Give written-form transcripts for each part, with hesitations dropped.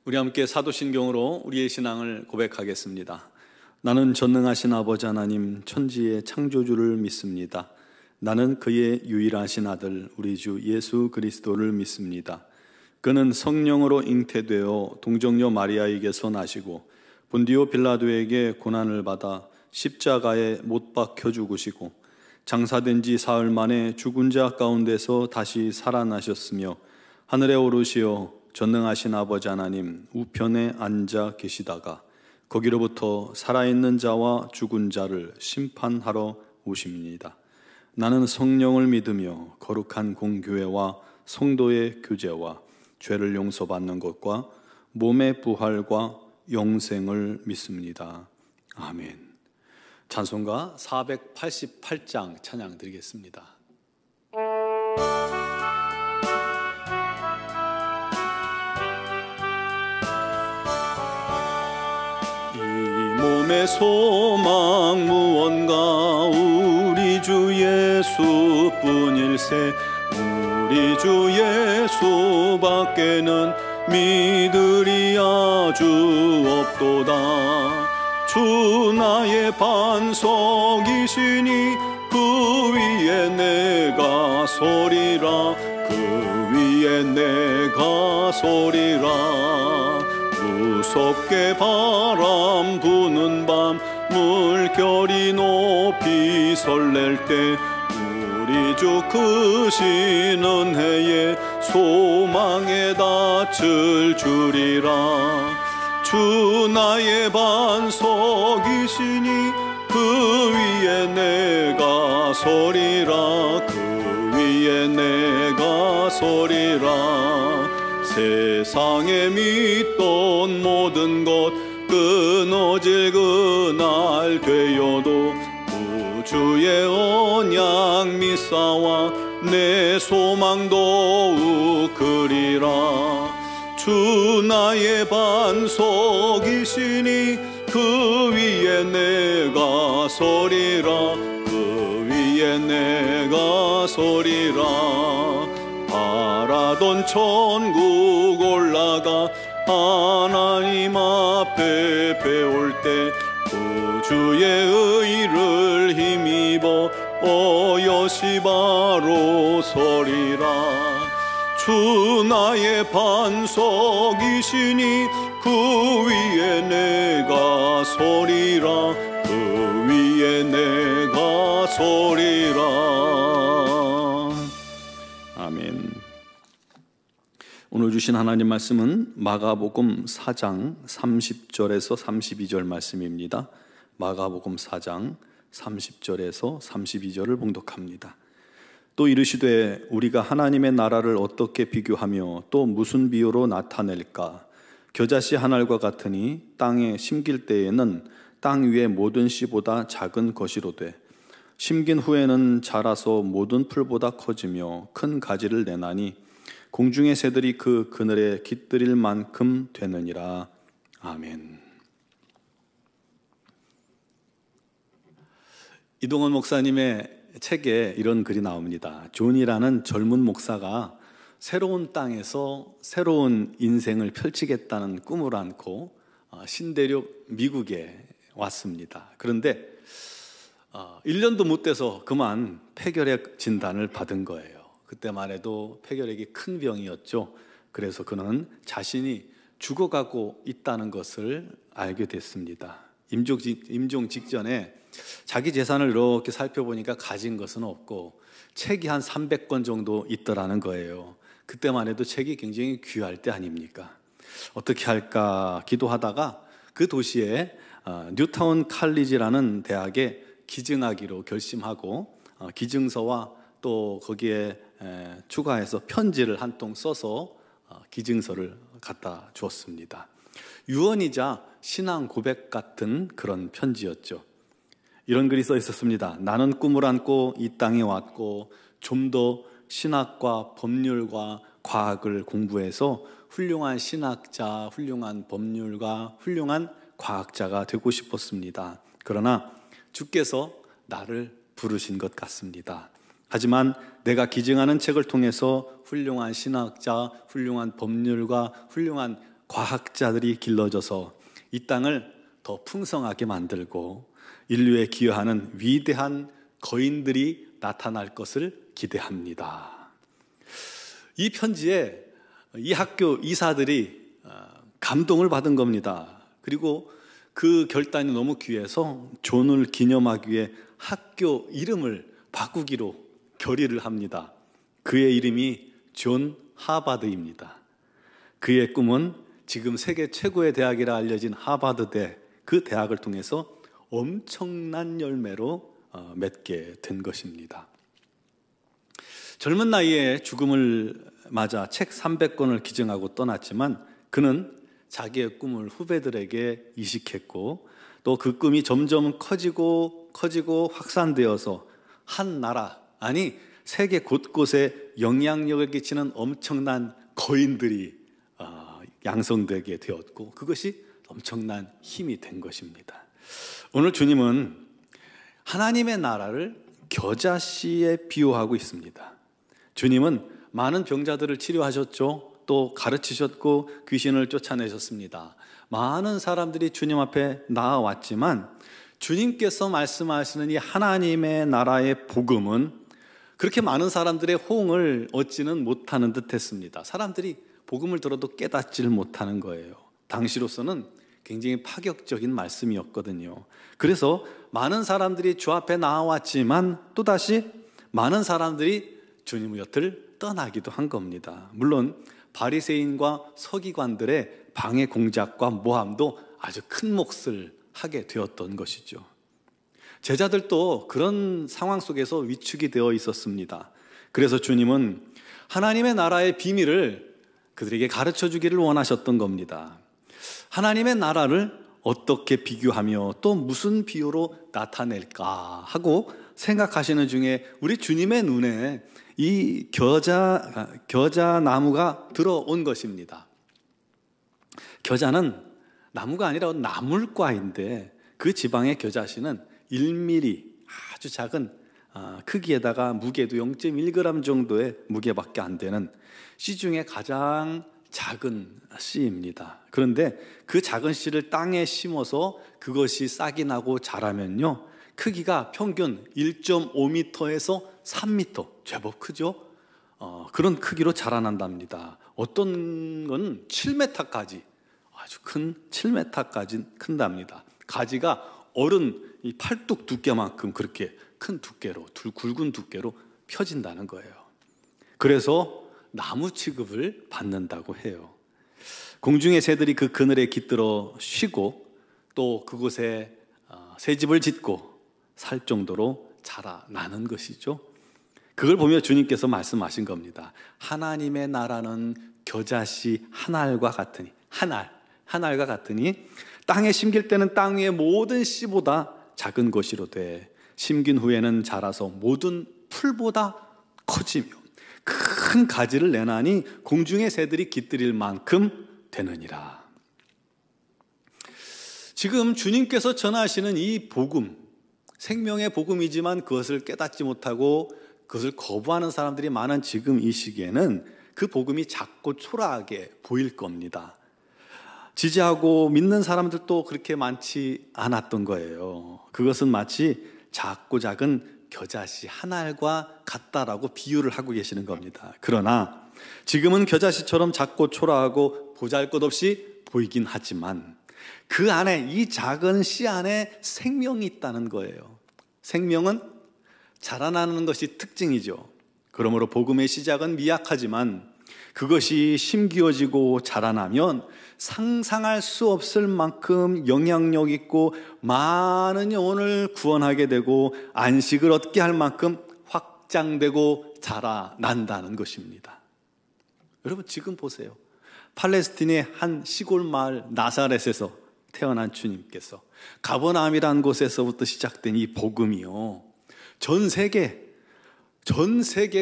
우리 함께 사도신경으로 우리의 신앙을 고백하겠습니다. 나는 전능하신 아버지 하나님 천지의 창조주를 믿습니다. 나는 그의 유일하신 아들 우리 주 예수 그리스도를 믿습니다. 그는 성령으로 잉태되어 동정녀 마리아에게서 나시고 본디오 빌라도에게 고난을 받아 십자가에 못 박혀 죽으시고 장사된 지 사흘 만에 죽은 자 가운데서 다시 살아나셨으며 하늘에 오르시어 전능하신 아버지 하나님 우편에 앉아 계시다가 거기로부터 살아있는 자와 죽은 자를 심판하러 오십니다. 나는 성령을 믿으며 거룩한 공교회와 성도의 교제와 죄를 용서받는 것과 몸의 부활과 영생을 믿습니다. 아멘. 찬송가 488장 찬양 드리겠습니다. 몸의 소망 무언가 우리 주 예수뿐일세. 우리 주 예수밖에는 믿으리 아주 없도다. 주 나의 반석이시니 그 위에 내가 서리라. 그 위에 내가 서리라. 무섭게 바람 부는 밤 물결이 높이 설렐 때 우리 주 크신 은혜에 소망에 닿을 줄이라. 주 나의 반석이시니 그 위에 내가 서리라. 그 위에 내가 서리라. 세상에 믿던 모든 것 끊어질 그날 되어도 우주의 언약 믿사와 내 소망 더욱 크리라. 주 나의 반석이시니 그 위에 내가 서리라. 그 위에 내가 서리라. 바라던 천국 올라가 하나님 앞에 배울 때 구주의 의를 힘입어 어여시 바로 서리라. 주 나의 반석이시니 그 위에 내가 서리라. 그 위에 내가 서리라. 아멘. 오늘 주신 하나님 말씀은 마가복음 4장 30절에서 32절 말씀입니다. 마가복음 4장 30절에서 32절을 봉독합니다. 또 이르시되 우리가 하나님의 나라를 어떻게 비교하며 또 무슨 비유로 나타낼까? 겨자씨 한 알과 같으니 땅에 심길 때에는 땅 위의 모든 씨보다 작은 것이로되 심긴 후에는 자라서 모든 풀보다 커지며 큰 가지를 내나니 공중의 새들이 그 그늘에 깃들일 만큼 되느니라. 아멘. 이동원 목사님의 책에 이런 글이 나옵니다. 존이라는 젊은 목사가 새로운 땅에서 새로운 인생을 펼치겠다는 꿈을 안고 신대륙 미국에 왔습니다. 그런데 1년도 못 돼서 그만 폐결핵 진단을 받은 거예요. 그때만 해도 폐결핵이 큰 병이었죠. 그래서 그는 자신이 죽어가고 있다는 것을 알게 됐습니다. 임종 직전에 자기 재산을 이렇게 살펴보니까 가진 것은 없고 책이 한 300권 정도 있더라는 거예요. 그때만 해도 책이 굉장히 귀할 때 아닙니까? 어떻게 할까 기도하다가 그 도시에 뉴타운 칼리지라는 대학에 기증하기로 결심하고 기증서와 또 거기에 추가해서 편지를 한 통 써서 기증서를 갖다 주었습니다. 유언이자 신앙 고백 같은 그런 편지였죠. 이런 글이 써 있었습니다. 나는 꿈을 안고 이 땅에 왔고 좀 더 신학과 법률과 과학을 공부해서 훌륭한 신학자, 훌륭한 법률가, 훌륭한 과학자가 되고 싶었습니다. 그러나 주께서 나를 부르신 것 같습니다. 하지만 내가 기증하는 책을 통해서 훌륭한 신학자, 훌륭한 법률가, 훌륭한 과학자들이 길러져서 이 땅을 더 풍성하게 만들고 인류에 기여하는 위대한 거인들이 나타날 것을 기대합니다. 이 편지에 이 학교 이사들이 감동을 받은 겁니다. 그리고 그 결단이 너무 귀해서 존을 기념하기 위해 학교 이름을 바꾸기로 결의를 합니다. 그의 이름이 존 하바드입니다. 그의 꿈은 지금 세계 최고의 대학이라 알려진 하버드대, 그 대학을 통해서 엄청난 열매로 맺게 된 것입니다. 젊은 나이에 죽음을 맞아 책 300권을 기증하고 떠났지만 그는 자기의 꿈을 후배들에게 이식했고 또 그 꿈이 점점 커지고 확산되어서 한 나라, 아니 세계 곳곳에 영향력을 끼치는 엄청난 거인들이 양성되게 되었고 그것이 엄청난 힘이 된 것입니다. 오늘 주님은 하나님의 나라를 겨자씨에 비유하고 있습니다. 주님은 많은 병자들을 치료하셨죠. 또 가르치셨고 귀신을 쫓아내셨습니다. 많은 사람들이 주님 앞에 나아왔지만 주님께서 말씀하시는 이 하나님의 나라의 복음은 그렇게 많은 사람들의 호응을 얻지는 못하는 듯 했습니다. 사람들이 복음을 들어도 깨닫지를 못하는 거예요. 당시로서는 굉장히 파격적인 말씀이었거든요. 그래서 많은 사람들이 주 앞에 나와왔지만 또다시 많은 사람들이 주님 곁을 떠나기도 한 겁니다. 물론 바리새인과 서기관들의 방해 공작과 모함도 아주 큰 몫을 하게 되었던 것이죠. 제자들도 그런 상황 속에서 위축이 되어 있었습니다. 그래서 주님은 하나님의 나라의 비밀을 그들에게 가르쳐 주기를 원하셨던 겁니다. 하나님의 나라를 어떻게 비교하며 또 무슨 비유로 나타낼까 하고 생각하시는 중에 우리 주님의 눈에 이 겨자 나무가 들어온 것입니다. 겨자는 나무가 아니라 나물과인데 그 지방의 겨자씨는 1mm 아주 작은 크기에다가 무게도 0.1g 정도의 무게밖에 안 되는 씨 중에 가장 작은 씨입니다. 그런데 그 작은 씨를 땅에 심어서 그것이 싹이 나고 자라면요, 크기가 평균 1.5m에서 3m, 제법 크죠? 그런 크기로 자라난답니다. 어떤 건 7m까지, 아주 큰 7m까지 큰답니다. 가지가 어른 이 팔뚝 두께만큼 그렇게 큰 두께로, 굵은 두께로 펴진다는 거예요. 그래서 나무 취급을 받는다고 해요. 공중의 새들이 그 그늘에 깃들어 쉬고 또 그곳에 새집을 짓고 살 정도로 자라나는 것이죠. 그걸 보며 주님께서 말씀하신 겁니다. 하나님의 나라는 겨자씨 한 알과 같으니, 한 알과 같으니 땅에 심길 때는 땅 위의 모든 씨보다 작은 것이로되 심긴 후에는 자라서 모든 풀보다 커지며 큰 가지를 내나니 공중의 새들이 깃들일 만큼 되느니라. 지금 주님께서 전하시는 이 복음, 생명의 복음이지만 그것을 깨닫지 못하고 그것을 거부하는 사람들이 많은 지금 이 시기에는 그 복음이 작고 초라하게 보일 겁니다. 지지하고 믿는 사람들도 그렇게 많지 않았던 거예요. 그것은 마치 작고 작은 겨자씨 한 알과 같다라고 비유를 하고 계시는 겁니다. 그러나 지금은 겨자씨처럼 작고 초라하고 보잘것없이 보이긴 하지만 그 안에, 이 작은 씨 안에 생명이 있다는 거예요. 생명은 자라나는 것이 특징이죠. 그러므로 복음의 시작은 미약하지만 그것이 심기어지고 자라나면 상상할 수 없을 만큼 영향력 있고 많은 영혼을 구원하게 되고 안식을 얻게 할 만큼 확장되고 자라난다는 것입니다. 여러분 지금 보세요. 팔레스틴의 한 시골 마을 나사렛에서 태어난 주님께서 가버나움이라는 곳에서부터 시작된 이 복음이요, 전 세계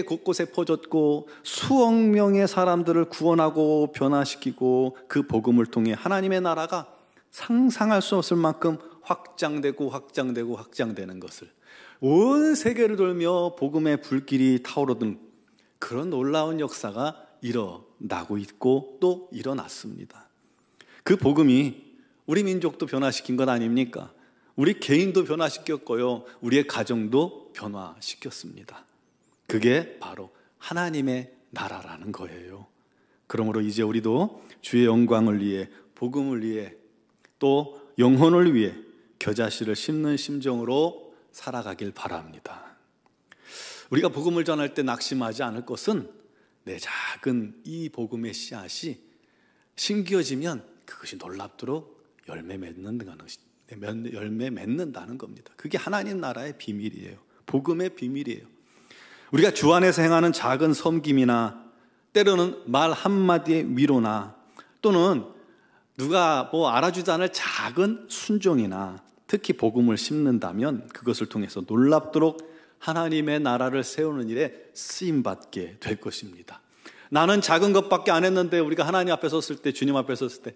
곳곳에 퍼졌고 수억 명의 사람들을 구원하고 변화시키고 그 복음을 통해 하나님의 나라가 상상할 수 없을 만큼 확장되는 것을 온 세계를 돌며 복음의 불길이 타오르는 그런 놀라운 역사가 일어나고 있고 또 일어났습니다. 그 복음이 우리 민족도 변화시킨 것 아닙니까? 우리 개인도 변화시켰고요, 우리의 가정도 변화시켰습니다. 그게 바로 하나님의 나라라는 거예요. 그러므로 이제 우리도 주의 영광을 위해, 복음을 위해, 또 영혼을 위해 겨자씨를 심는 심정으로 살아가길 바랍니다. 우리가 복음을 전할 때 낙심하지 않을 것은 내 작은 이 복음의 씨앗이 심겨지면 그것이 놀랍도록 열매 맺는다는 겁니다. 그게 하나님 나라의 비밀이에요. 복음의 비밀이에요. 우리가 주 안에서 행하는 작은 섬김이나 때로는 말 한마디의 위로나 또는 누가 알아주지 않을 작은 순종이나 특히 복음을 심는다면 그것을 통해서 놀랍도록 하나님의 나라를 세우는 일에 쓰임받게 될 것입니다. 나는 작은 것밖에 안 했는데 우리가 하나님 앞에 섰을 때, 주님 앞에 섰을 때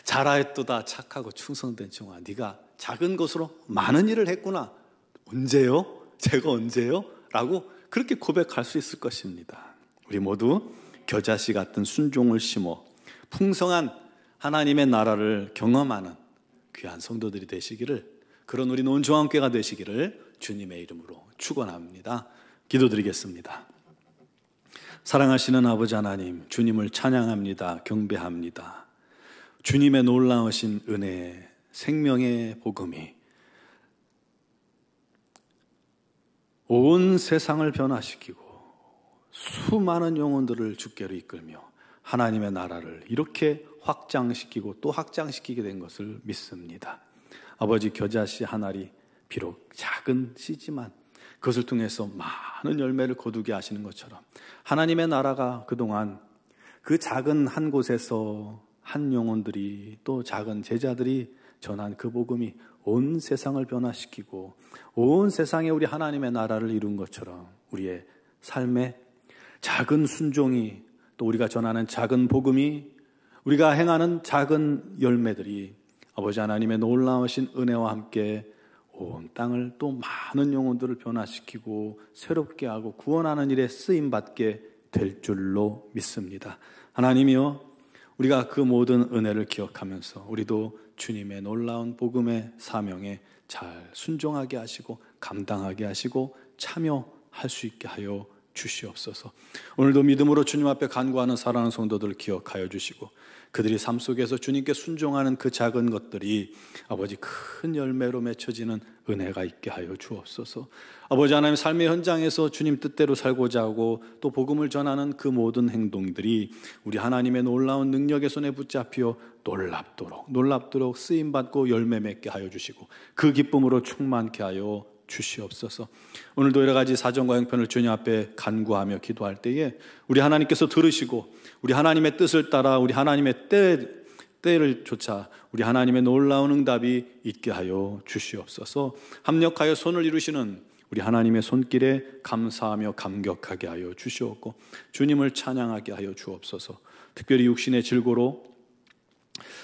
잘하였도다 착하고 충성된 종아, 네가 작은 것으로 많은 일을 했구나. 언제요? 제가 언제요? 라고 그렇게 고백할 수 있을 것입니다. 우리 모두 겨자씨 같은 순종을 심어 풍성한 하나님의 나라를 경험하는 귀한 성도들이 되시기를, 그런 우리 논조함교회가 되시기를 주님의 이름으로 축원합니다. 기도드리겠습니다. 사랑하시는 아버지 하나님, 주님을 찬양합니다. 경배합니다. 주님의 놀라우신 은혜, 생명의 복음이 온 세상을 변화시키고 수많은 영혼들을 주께로 이끌며 하나님의 나라를 이렇게 확장시키고 또 확장시키게 된 것을 믿습니다. 아버지, 겨자씨 한 알이 비록 작은 씨지만 그것을 통해서 많은 열매를 거두게 하시는 것처럼 하나님의 나라가 그동안 그 작은 한 곳에서 한 영혼들이 또 작은 제자들이 전한 그 복음이 온 세상을 변화시키고 온 세상에 우리 하나님의 나라를 이룬 것처럼 우리의 삶에 작은 순종이, 또 우리가 전하는 작은 복음이, 우리가 행하는 작은 열매들이 아버지 하나님의 놀라우신 은혜와 함께 온 땅을 또 많은 영혼들을 변화시키고 새롭게 하고 구원하는 일에 쓰임받게 될 줄로 믿습니다. 하나님이여, 우리가 그 모든 은혜를 기억하면서 우리도 주님의 놀라운 복음의 사명에 잘 순종하게 하시고 감당하게 하시고 참여할 수 있게 하여 주시옵소서. 오늘도 믿음으로 주님 앞에 간구하는 사랑하는 성도들을 기억하여 주시고 그들이 삶 속에서 주님께 순종하는 그 작은 것들이 아버지 큰 열매로 맺혀지는 은혜가 있게 하여 주옵소서. 아버지 하나님, 삶의 현장에서 주님 뜻대로 살고자 하고 또 복음을 전하는 그 모든 행동들이 우리 하나님의 놀라운 능력의 손에 붙잡혀 놀랍도록 쓰임받고 열매 맺게 하여 주시고 그 기쁨으로 충만케 하여 주시옵소서. 오늘도 여러 가지 사정과 형편을 주님 앞에 간구하며 기도할 때에 우리 하나님께서 들으시고 우리 하나님의 뜻을 따라 우리 하나님의 때를 쫓아 우리 하나님의 놀라운 응답이 있게 하여 주시옵소서. 합력하여 손을 이루시는 우리 하나님의 손길에 감사하며 감격하게 하여 주시옵고 주님을 찬양하게 하여 주옵소서. 특별히 육신의 질고로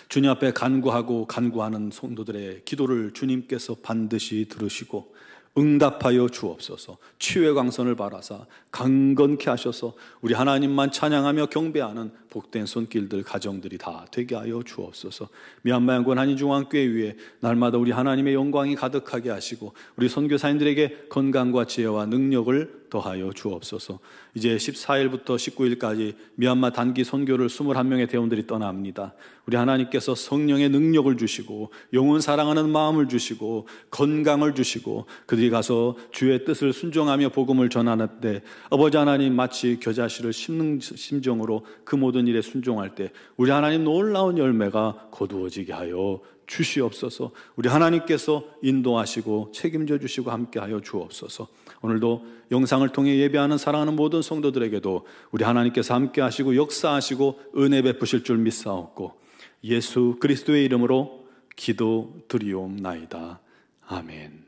주님 앞에 간구하는 성도들의 기도를 주님께서 반드시 들으시고 응답하여 주옵소서. 치유의 광선을 바라사 강건케 하셔서 우리 하나님만 찬양하며 경배하는 복된 손길들, 가정들이 다 되게 하여 주옵소서. 미얀마 양권 한인중앙교회 위에 날마다 우리 하나님의 영광이 가득하게 하시고 우리 선교사님들에게 건강과 지혜와 능력을 더하여 주옵소서. 이제 14일부터 19일까지 미얀마 단기 선교를 21명의 대원들이 떠납니다. 우리 하나님께서 성령의 능력을 주시고 영혼 사랑하는 마음을 주시고 건강을 주시고 그들이 가서 주의 뜻을 순종하며 복음을 전하는데 아버지 하나님, 마치 겨자씨를 심는 심정으로 그 모든 일에 순종할 때 우리 하나님 놀라운 열매가 거두어지게 하여 주시옵소서. 우리 하나님께서 인도하시고 책임져 주시고 함께하여 주옵소서. 오늘도 영상을 통해 예배하는 사랑하는 모든 성도들에게도 우리 하나님께서 함께하시고 역사하시고 은혜 베푸실 줄 믿사옵고 예수 그리스도의 이름으로 기도드리옵나이다. 아멘.